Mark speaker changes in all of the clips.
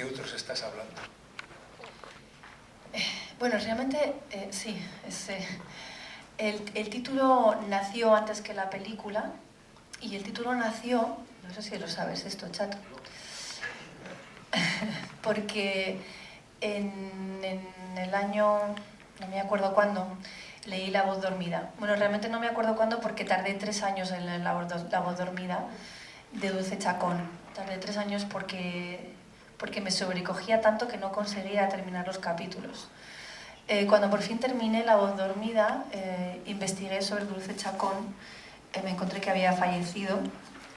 Speaker 1: qué otros estás hablando?
Speaker 2: Bueno, realmente sí. El título nació antes que la película, y el título nació, no sé si lo sabes esto, chato, porque en el año, no me acuerdo cuándo, leí La voz dormida. Bueno, realmente no me acuerdo cuándo porque tardé 3 años en leer La voz dormida de Dulce Chacón. Tardé 3 años porque me sobrecogía tanto que no conseguía terminar los capítulos. Cuando por fin terminé La voz dormida, investigué sobre Dulce Chacón, me encontré que había fallecido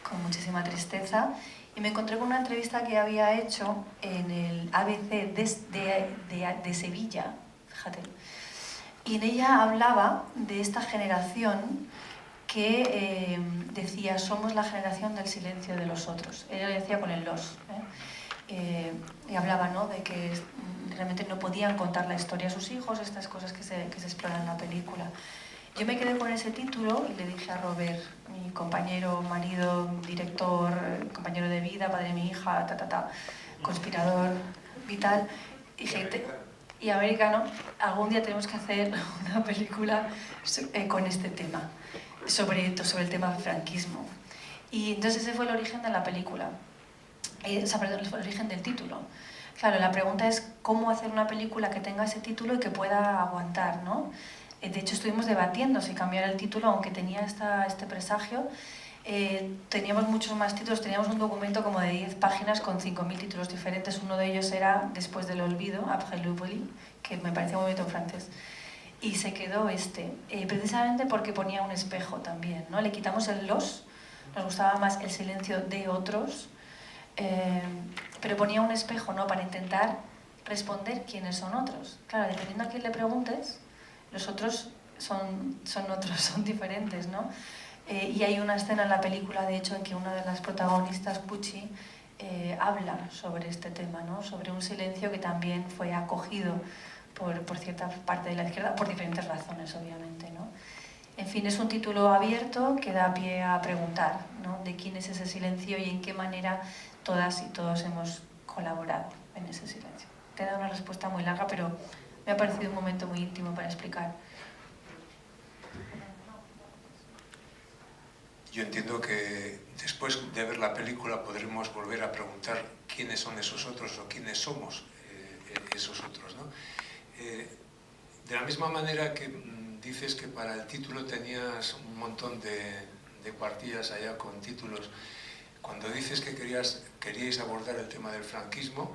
Speaker 2: con muchísima tristeza, y me encontré con una entrevista que había hecho en el ABC de Sevilla, fíjate, y en ella hablaba de esta generación que decía: somos la generación del silencio de los otros. Ella lo decía con el los. Y hablaba, ¿no?, de que realmente no podían contar la historia a sus hijos, estas cosas que se exploran en la película. Yo me quedé con ese título y le dije a Robert, mi compañero, marido, director, compañero de vida, padre de mi hija, conspirador, vital, y americano, algún día tenemos que hacer una película con este tema, sobre el tema del franquismo. Y entonces ese fue el origen de la película, el origen del título. Claro, la pregunta es cómo hacer una película que tenga ese título y que pueda aguantar, ¿no? De hecho, estuvimos debatiendo si cambiar el título, aunque tenía este presagio. Teníamos muchos más títulos, teníamos un documento como de 10 páginas con 5.000 títulos diferentes. Uno de ellos era Después del olvido, Après l'oubli, que me parecía muy bonito en francés. Y se quedó precisamente porque ponía un espejo también, ¿no? Le quitamos el los, nos gustaba más el silencio de otros, pero ponía un espejo, ¿no?, para intentar responder quiénes son otros. Claro, dependiendo a quién le preguntes, los otros son otros, son diferentes, ¿no? Y hay una escena en la película, de hecho, en que una de las protagonistas, Pucci, habla sobre este tema, ¿no?, sobre un silencio que también fue acogido por cierta parte de la izquierda, por diferentes razones, obviamente, ¿no? En fin, es un título abierto que da pie a preguntar, ¿no?, de quién es ese silencio y en qué manera todas y todos hemos colaborado en ese silencio. Te he dado una respuesta muy larga, pero me ha parecido un momento muy íntimo para explicar.
Speaker 1: Yo entiendo que después de ver la película podremos volver a preguntar quiénes son esos otros o quiénes somos esos otros, ¿no? De la misma manera que dices que para el título tenías un montón de cuartillas allá con títulos, cuando dices que queríais abordar el tema del franquismo,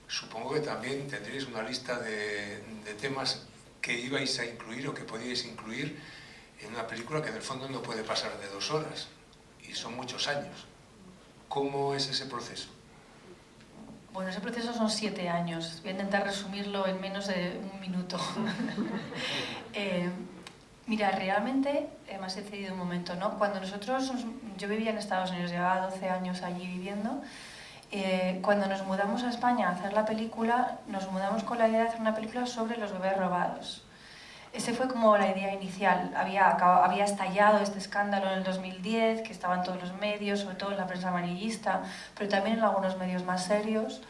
Speaker 1: supongo que también tendríais una lista de temas que ibais a incluir o que podíais incluir en una película que en el fondo no puede pasar de 2 horas, y son muchos años. ¿Cómo es ese proceso?
Speaker 2: Bueno, ese proceso son 7 años. Voy a intentar resumirlo en menos de un minuto. Mira, realmente me has cedido un momento, ¿no? Cuando yo vivía en Estados Unidos, llevaba 12 años allí viviendo. Cuando nos mudamos a España a hacer la película, nos mudamos con la idea de hacer una película sobre los bebés robados. Esa fue como la idea inicial. Había estallado este escándalo en el 2010, que estaba en todos los medios, sobre todo en la prensa amarillista, pero también en algunos medios más serios.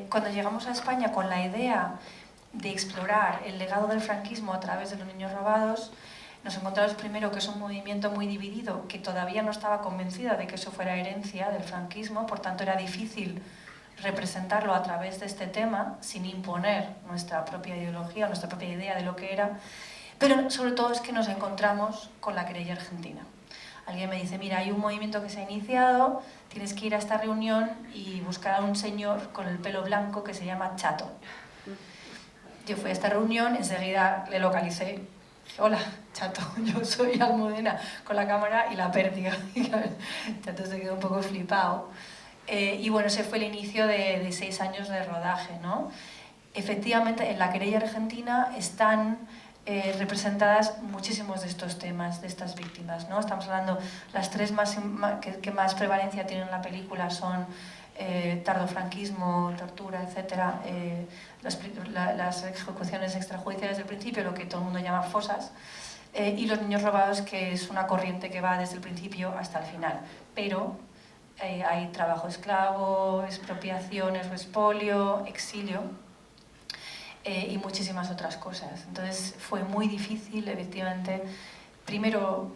Speaker 2: Cuando llegamos a España con la idea de explorar el legado del franquismo a través de los niños robados, nos encontramos primero que es un movimiento muy dividido, que todavía no estaba convencida de que eso fuera herencia del franquismo, por tanto era difícil representarlo a través de este tema sin imponer nuestra propia ideología, nuestra propia idea de lo que era, pero sobre todo es que nos encontramos con la querella argentina. Alguien me dice: mira, hay un movimiento que se ha iniciado, tienes que ir a esta reunión y buscar a un señor con el pelo blanco que se llama Chato. Yo fui a esta reunión, enseguida le localicé. Dije: hola, Chato, yo soy Almudena, con la cámara y la pértiga. Chato se quedó un poco flipado. Y bueno, ese fue el inicio de 6 años de rodaje, ¿no? Efectivamente, en la querella argentina están representadas muchísimos de estos temas, de estas víctimas, ¿no? Estamos hablando, las 3 que más prevalencia tienen en la película son tardofranquismo, tortura, etc. Las ejecuciones extrajudiciales del principio, lo que todo el mundo llama fosas, y los niños robados, que es una corriente que va desde el principio hasta el final. Pero hay trabajo esclavo, expropiaciones o expolio, exilio y muchísimas otras cosas. Entonces fue muy difícil, efectivamente, primero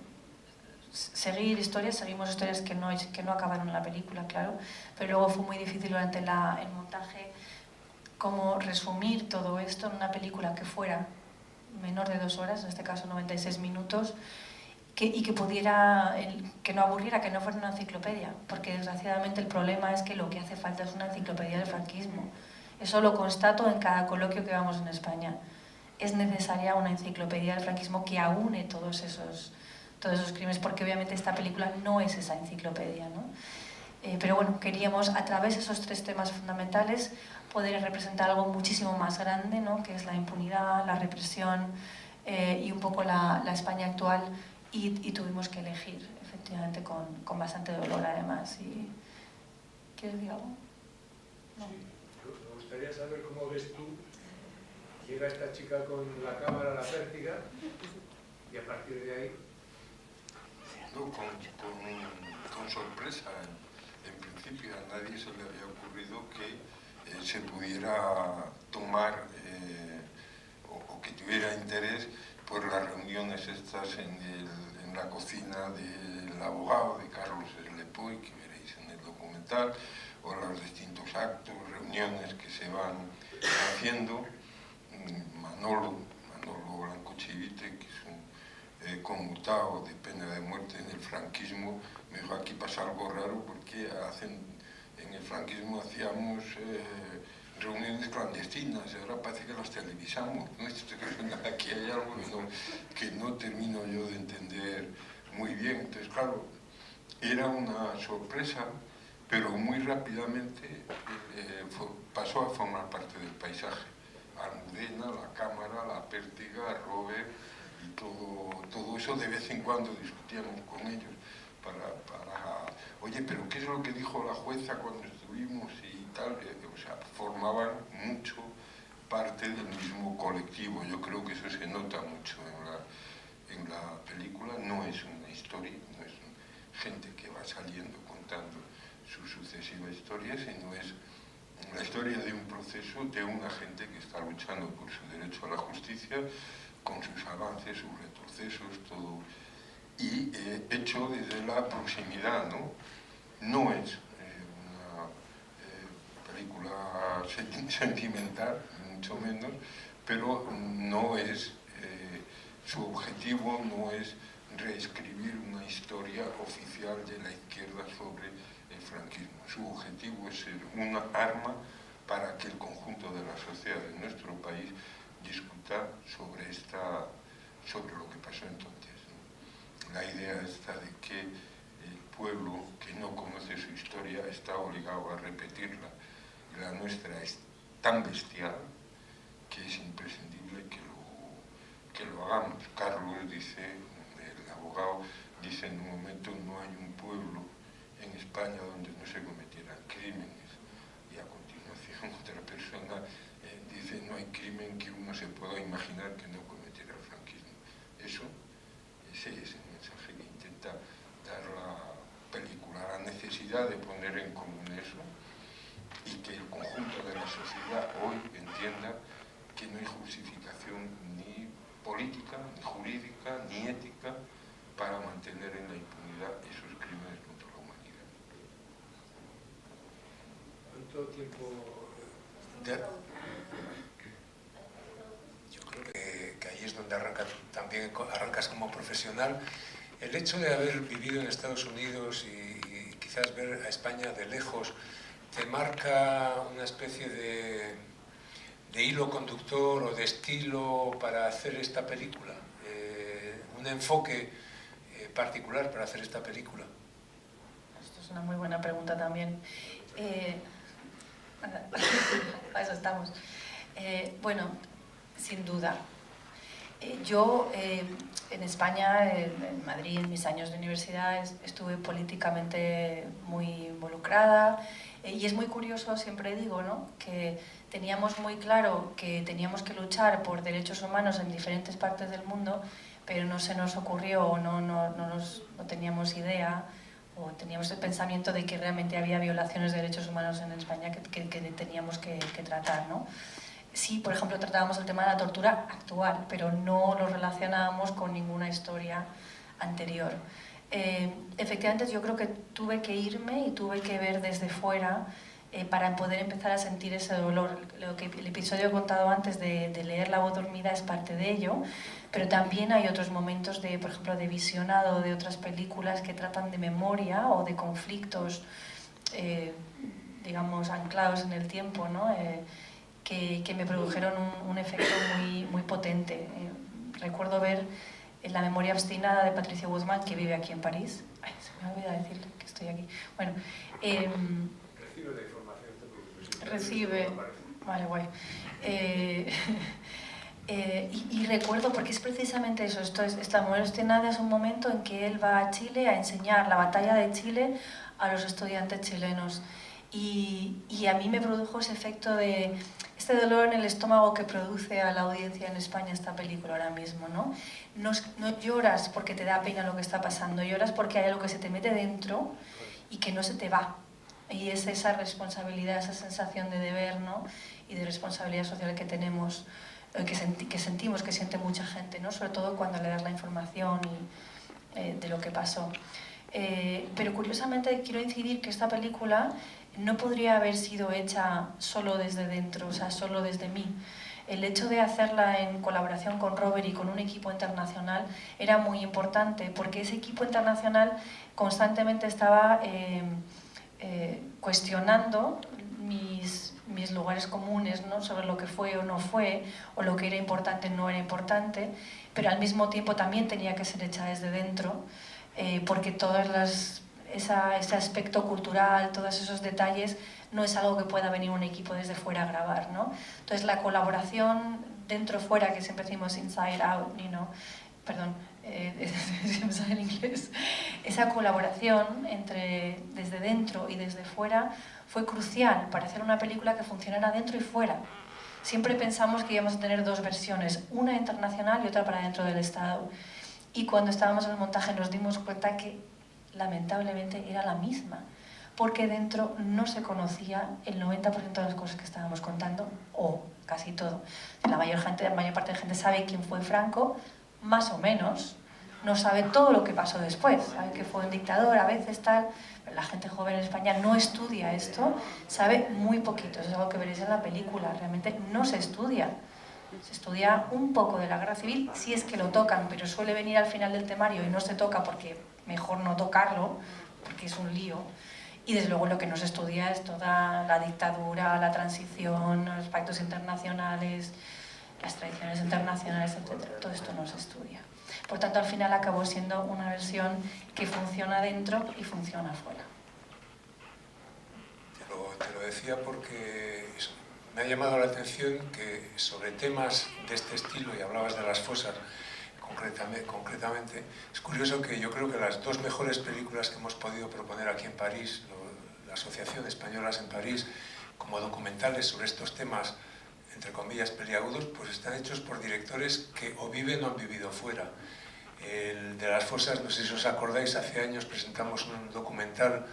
Speaker 2: seguimos historias que no acabaron en la película, claro, pero luego fue muy difícil durante el montaje cómo resumir todo esto en una película que fuera menor de 2 horas, en este caso 96 minutos, y que pudiera, que no aburriera, que no fuera una enciclopedia, porque desgraciadamente el problema es que lo que hace falta es una enciclopedia del franquismo. Eso lo constato en cada coloquio que vamos en España. Es necesaria una enciclopedia del franquismo que aúne todos esos crímenes, porque obviamente esta película no es esa enciclopedia, ¿no? Pero bueno, queríamos a través de esos 3 temas fundamentales poder representar algo muchísimo más grande, ¿no? Que es la impunidad, la represión y un poco la España actual, y tuvimos que elegir, efectivamente, con bastante dolor además. ¿Quieres decir algo? No.
Speaker 3: Sí. Me gustaría saber cómo ves tú, llega esta chica con la cámara, la pértiga, y a partir de ahí...
Speaker 4: No, con sorpresa. En principio a nadie se le había ocurrido que se pudiera tomar o que tuviera interés por las reuniones estas en la cocina del abogado de Carlos Eslepoy, que veréis en el documental, o los distintos actos, reuniones que se van haciendo. Manolo Blanco Chivite, que es un conmutado de pena de muerte en el franquismo, me dijo: aquí pasa algo raro porque en el franquismo hacíamos reuniones clandestinas y ahora parece que las televisamos, ¿no? Aquí hay algo que no termino yo de entender muy bien. Entonces, claro, era una sorpresa, pero muy rápidamente pasó a formar parte del paisaje. Almudena, la cámara, la pértiga, Robert y todo eso. De vez en cuando discutíamos con ellos oye, pero ¿qué es lo que dijo la jueza cuando estuvimos y tal? O sea, formaban mucho parte del mismo colectivo. Yo creo que eso se nota mucho en la película. No es una historia, no es gente que va saliendo contando sus sucesivas historias, sino es la historia de un proceso de una gente que está luchando por su derecho a la justicia, con sus avances, sus retrocesos, todo, y hecho desde la proximidad, ¿no? No es una película sentimental, mucho menos, pero no es, su objetivo no es reescribir una historia oficial de la izquierda sobre el franquismo. Su objetivo es ser una arma para que el conjunto de la sociedad de nuestro país discuta sobre lo que pasó entonces, ¿no? La idea esta de que el pueblo que no conoce su historia está obligado a repetirla, y la nuestra es tan bestial que es imprescindible que lo hagamos. Carlos dice, el abogado, dice en un momento: no hay un pueblo en España donde no se cometieran crímenes, y a continuación otra persona dice: no hay crimen que uno se pueda imaginar que no cometiera el franquismo. Ese es el mensaje que intenta dar la película, la necesidad de poner en común eso, y que el conjunto de la sociedad hoy entienda que no hay justificación ni política, ni jurídica, ni ética para mantener en la impunidad esos crímenes contra la humanidad.
Speaker 3: ¿Cuánto tiempo...?
Speaker 1: Yo creo que ahí es donde también arrancas como profesional. El hecho de haber vivido en Estados Unidos y quizás ver a España de lejos te marca una especie de hilo conductor o de estilo para hacer esta película, un enfoque particular para hacer esta película.
Speaker 2: Esto es una muy buena pregunta también. Para eso estamos. Bueno, sin duda. Yo en España, en Madrid, en mis años de universidad, estuve políticamente muy involucrada, y es muy curioso, siempre digo, ¿no?, que teníamos muy claro que teníamos que luchar por derechos humanos en diferentes partes del mundo, pero no se nos ocurrió o no teníamos idea o teníamos el pensamiento de que realmente había violaciones de derechos humanos en España que teníamos que tratar, ¿no? Sí, por ejemplo, tratábamos el tema de la tortura actual, pero no lo relacionábamos con ninguna historia anterior. Efectivamente, yo creo que tuve que irme y tuve que ver desde fuera para poder empezar a sentir ese dolor. El episodio que he contado antes de leer La voz dormida es parte de ello, pero también hay otros momentos, por ejemplo, de visionado de otras películas que tratan de memoria o de conflictos, digamos, anclados en el tiempo, ¿no? Que me produjeron un efecto muy potente. Recuerdo ver La memoria obstinada de Patricia Guzmán, que vive aquí en París. Ay, se me olvida decirle que estoy aquí. Bueno,
Speaker 3: recibe la información.
Speaker 2: Recibe. Vale, guay. Y recuerdo, porque es precisamente eso, La memoria obstinada es un momento en que él va a Chile a enseñar la batalla de Chile a los estudiantes chilenos. Y a mí me produjo ese efecto de este dolor en el estómago que produce a la audiencia en España esta película ahora mismo, ¿no? No lloras porque te da pena lo que está pasando, lloras porque hay algo que se te mete dentro y que no se te va. Y es esa responsabilidad, esa sensación de deber, ¿no? Y de responsabilidad social que tenemos, que sentimos, que siente mucha gente, ¿no? Sobre todo cuando le das la información de lo que pasó. Pero curiosamente quiero incidir que esta película no podría haber sido hecha solo desde dentro, o sea, solo desde mí. El hecho de hacerla en colaboración con Robert y con un equipo internacional era muy importante, porque ese equipo internacional constantemente estaba cuestionando mis lugares comunes, ¿no? Sobre lo que fue o no fue, o lo que era importante o no era importante, pero al mismo tiempo también tenía que ser hecha desde dentro, porque ese aspecto cultural, todos esos detalles, no es algo que pueda venir un equipo desde fuera a grabar, ¿no? Entonces la colaboración dentro-fuera, que siempre decimos inside out, perdón, siempre sale en inglés, esa colaboración desde dentro y desde fuera fue crucial para hacer una película que funcionara dentro y fuera. Siempre pensamos que íbamos a tener dos versiones, una internacional y otra para dentro del Estado. Y cuando estábamos en el montaje nos dimos cuenta que lamentablemente era la misma, porque dentro no se conocía el 90% de las cosas que estábamos contando, o casi todo. La mayor parte de la gente sabe quién fue Franco, más o menos, no sabe todo lo que pasó después, sabe que fue un dictador, a veces tal, pero la gente joven en España no estudia esto, sabe muy poquito, eso es algo que veréis en la película, realmente no se estudia. Se estudia un poco de la guerra civil, si es que lo tocan, pero suele venir al final del temario y no se toca porque mejor no tocarlo, porque es un lío. Y desde luego lo que no se estudia es toda la dictadura, la transición, los pactos internacionales, las tradiciones internacionales, etc. Todo esto no se estudia. Por tanto, al final acabó siendo una versión que funciona dentro y funciona fuera.
Speaker 1: Te lo decía porque me ha llamado la atención que sobre temas de este estilo, y hablabas de las fosas concretamente, es curioso que yo creo que las dos mejores películas que hemos podido proponer aquí en París, la Asociación Españolas en París, como documentales sobre estos temas, entre comillas, peliagudos, pues están hechos por directores que o viven o han vivido fuera. El de las fosas, no sé si os acordáis, hace años presentamos un documental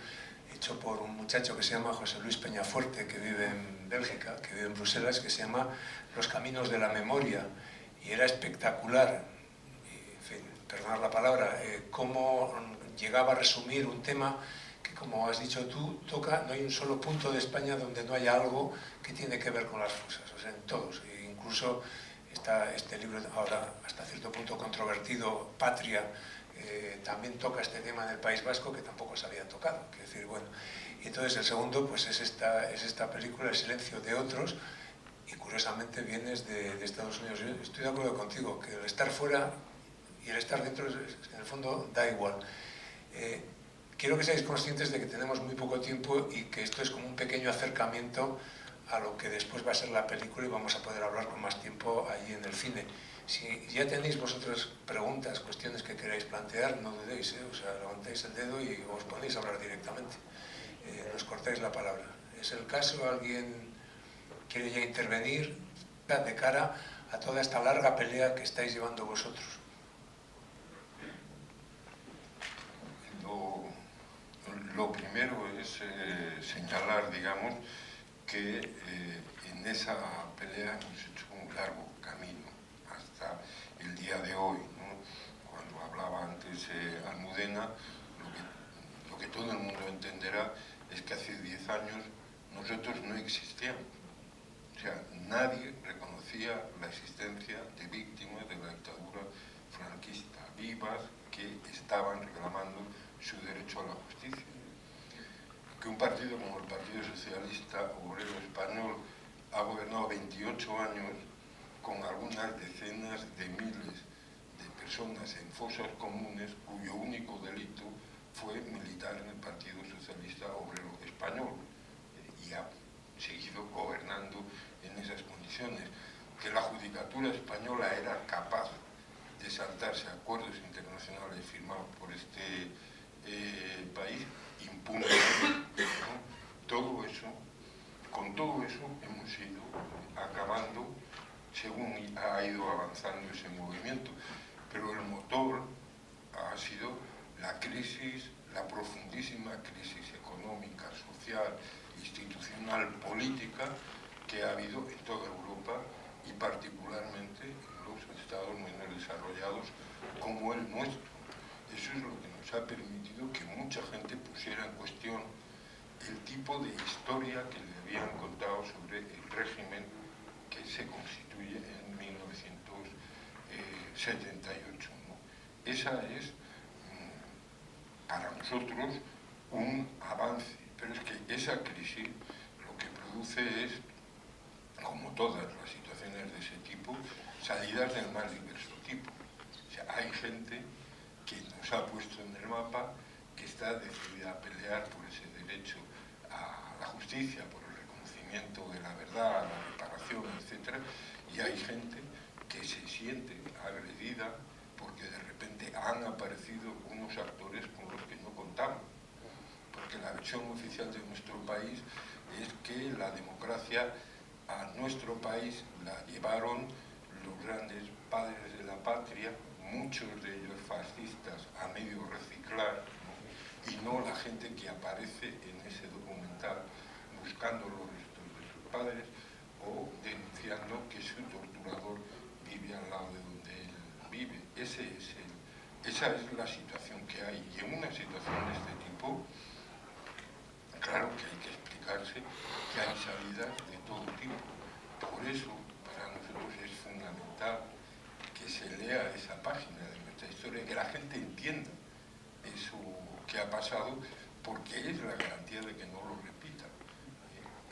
Speaker 1: hecho por un muchacho que se llama José Luis Peñafuerte, que vive en Bélgica, que vive en Bruselas, que se llama Los caminos de la memoria, y era espectacular, en fin, perdonad la palabra, cómo llegaba a resumir un tema que, como has dicho tú, toca, no hay un solo punto de España donde no haya algo que tiene que ver con las fosas, o sea, en todos, e incluso está este libro ahora hasta cierto punto controvertido, Patria, también toca este tema en el País Vasco que tampoco se había tocado. Es decir, bueno, y entonces el segundo pues es esta película, El silencio de otros, y curiosamente vienes de Estados Unidos. Yo estoy de acuerdo contigo, que el estar fuera y el estar dentro en el fondo da igual. Quiero que seáis conscientes de que tenemos muy poco tiempo y que esto es como un pequeño acercamiento a lo que después va a ser la película y vamos a poder hablar con más tiempo allí en el cine. Si ya tenéis vosotras preguntas, cuestiones que queráis plantear, no dudéis, o sea, levantáis el dedo y os ponéis a hablar directamente. Nos cortáis la palabra. ¿Es el caso? ¿Alguien quiere ya intervenir de cara a toda esta larga pelea que estáis llevando vosotros?
Speaker 4: Lo primero es señalar, digamos, que en esa pelea hemos hecho un largo camino hasta el día de hoy, ¿no? Cuando hablaba antes Almudena, lo que todo el mundo entenderá es que hace 10 años nosotros no existíamos. O sea, nadie reconocía la existencia de víctimas de la dictadura franquista, vivas, que estaban reclamando su derecho a la justicia. Que un partido como el Partido Socialista Obrero Español ha gobernado 28 años con algunas decenas de miles de personas en fosas comunes cuyo único delito fue militar en el Partido Socialista Obrero Español y ha seguido gobernando en esas condiciones. Que la judicatura española era capaz de saltarse acuerdos internacionales firmados por este país impunemente, ¿no? Con todo eso hemos ido acabando según ha ido avanzando ese movimiento, pero el motor ha sido la crisis, la profundísima crisis económica, social, institucional, política que ha habido en toda Europa y particularmente en los estados menos desarrollados como el nuestro. Eso es lo que nos ha permitido que mucha gente pusiera en cuestión el tipo de historia que le habían contado sobre el régimen que se constituye en 1978, ¿no? Esa es, para nosotros, un avance, pero es que esa crisis lo que produce es, como todas las situaciones de ese tipo, salidas del más diverso tipo. O sea, hay gente que nos ha puesto en el mapa, que está decidida a pelear por ese derecho a la justicia, por el reconocimiento de la verdad, la reparación, etc. Y hay gente que se siente agredida porque de repente han aparecido unos actores con los que no contamos. Porque la versión oficial de nuestro país es que la democracia a nuestro país la llevaron los grandes padres de la patria, muchos de ellos fascistas, a medio reciclar, ¿no? Y no la gente que aparece en ese documental buscando los restos de sus padres o denunciando que su torturador vive al lado de donde él vive. Esa es la situación que hay. Y en una situación de este tipo, claro que hay que explicarse que hay salidas de todo tipo. Por eso, para nosotros es fundamental que se lea esa página de nuestra historia, que la gente entienda eso que ha pasado, porque es la garantía de que no lo repita.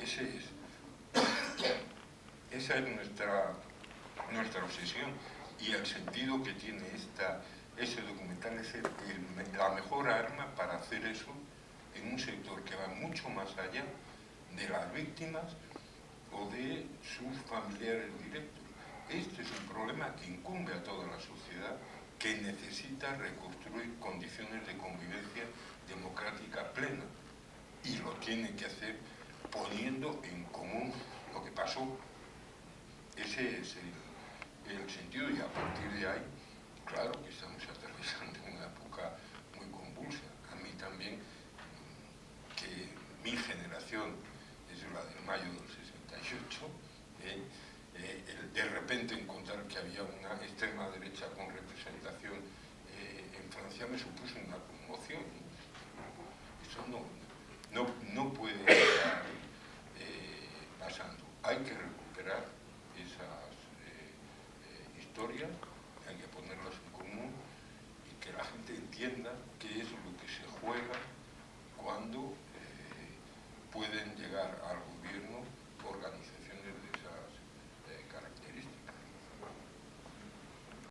Speaker 4: Esa es nuestra obsesión, y el sentido que tiene ese documental es la mejor arma para hacer eso en un sector que va mucho más allá de las víctimas o de sus familiares directos. Este es un problema que incumbe a toda la sociedad, que necesita reconstruir condiciones de convivencia democrática plena, y lo tiene que hacer poniendo en común lo que pasó. Ese es el sentido, y a partir de ahí, claro que estamos atravesando una época muy convulsa. A mí también, que mi generación es la del mayo del 68, de repente encontrar que había una extrema derecha con representación en Francia me supuso una conmoción. Eso no puede estar pasando. Hay que recuperar esas historias, hay que ponerlas en común y que la gente entienda qué es lo que se juega cuando pueden llegar a algo